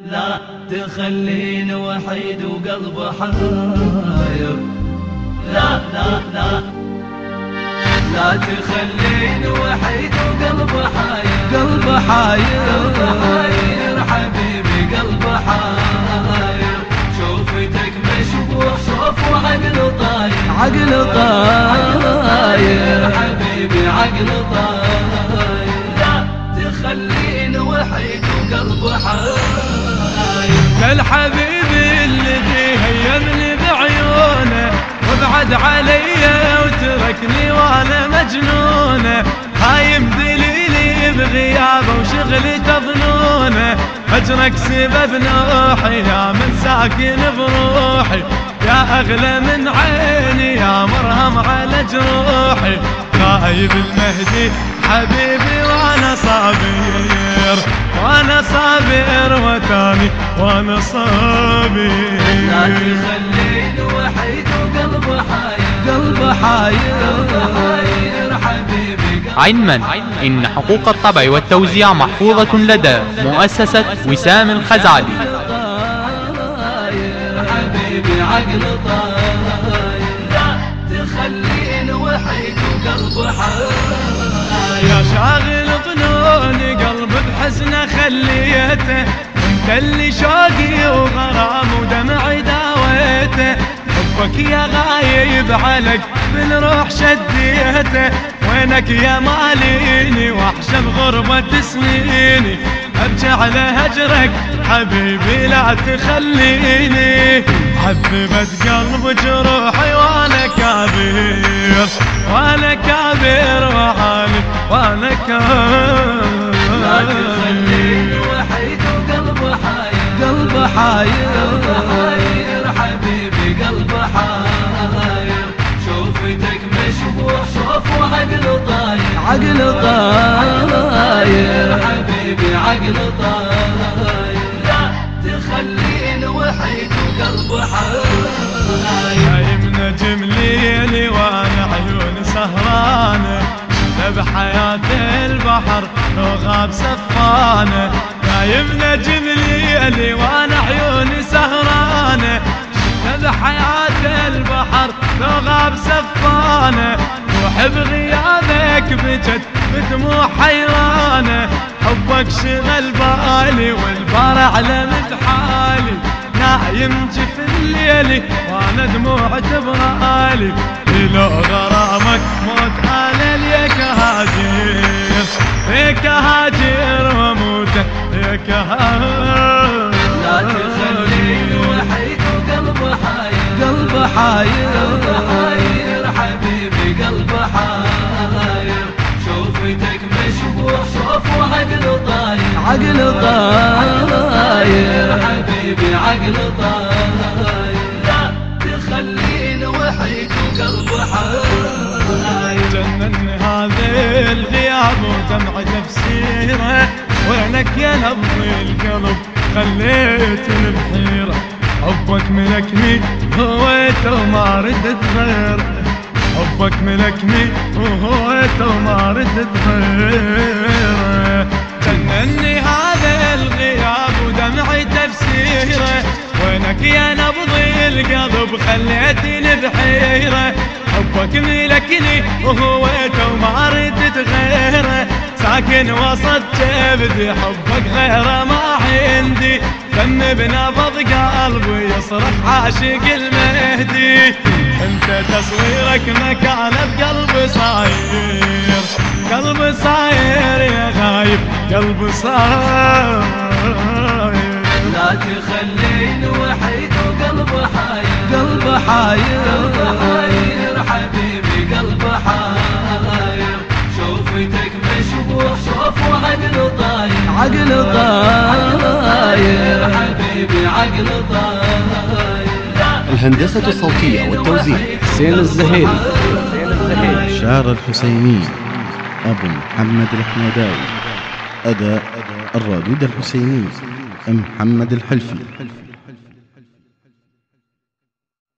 لا تخليني وحيد وقلبي حاير، لا لا لا لا تخليني وحيد وقلبي حاير، قلبي حاير حبيبي قلبي حاير، شوفتك مشبوح شوف وعقل طاير، عقل طاير حبيبي عقل طاير، لا تخليني وحيد وقلبي حاير. الحبيب اللي هيمني بعيونه وابعد علي وتركني وانا مجنونه، هايم دليلي بغيابه وشغلي تظنونه، هجرك سبب نوحي يا من ساكن بروحي، يا اغلى من عيني يا مرهم على جروحي، غايب المهدي حبيبي وانا صابر، وانا صابر وتاني وانا صابر. لا تخليني وحيد وقلبي حاير، قلبي حاير حبيبي. علما إن حقوق الطبع والتوزيع محفوظة لدى مؤسسة وسام الخزعلي. حبيبي عقل طاير، لا تخليني وحيد وقلبي حاير. يا شاغل ظنوني قلبي بحزنه خليته، انت اللي شوقي وغرام ودمعي داويته، حبك يا غايب علق بالروح شديته، وينك يا ماليني وحشه بغربة سنيني، ارجع لهجرك حبيبي لا تخليني، عذبت قلب جروحي وانا كابر، وانا كابر وعالي وانا كابر. لا تخليني وحيد وقلبي حاير، قلبي حاير حبيبي قلبي حاير، شوفتك مشبوح شوف وعقل طاير، عقل طاير حبيبي عقل طاير، لا تخليني وحيد وقلبي حاير. نايم نجم ليلي وانا عيوني سهرانه، بحياة البحر لو غاب سفانه، نايم نجم ليلي وانا عيوني سهرانه، بحياة البحر لو غاب سفانه، روح بغيابك بجد بدموع حيرانه، حبك شغل بالي والبار اعلم بحالي، نايم جف الليلي وانا دموع تبغالي، لو غرامك موت انا ليك هاجر، ليك هاجر واموت ليك هاجر. لا تخليني وحيد وقلبي حاير، قلبي حاير حبيبي قلبي حاير، شوفتك مشبوح شوف وعقل طاير، عقل طاير حبيبي عقل طاير، لا تخليني وحيد وقلبي حاير. جنني هذا الغياب ودمع تفسيره، وينك يا نبض القلب خليتني بحيره، حبك ملكني هويته وما ردت غيره، حبك ملكني وهويته وما ردت غيره، جنني هذا الغياب ودمعي تفسيره، وينك يا نبض القلب خليتني بحيره، حبك ملكني وهويته وما ردت غيره، ساكن وسط جبدي حبك غيره ما عندي، دم بنبض قلبي يصرخ عاشق المهدي، انت تصويرك مكانه بقلبي صاير، قلبي صاير يا غايب قلبي صاير. لا تخليني وحيد وقلبي حاير، قلبي حاير حبيبي قلبي حاير، شوفتك مشبوح شوف وعقل طاير، عقل طاير حبيبي عقل طاير. الهندسة الصوتية والتوزيع حسين الزهيري. الشعر الحسيني أبو محمد الحمداوي، أداء الرادود الحسيني محمد الحلفي.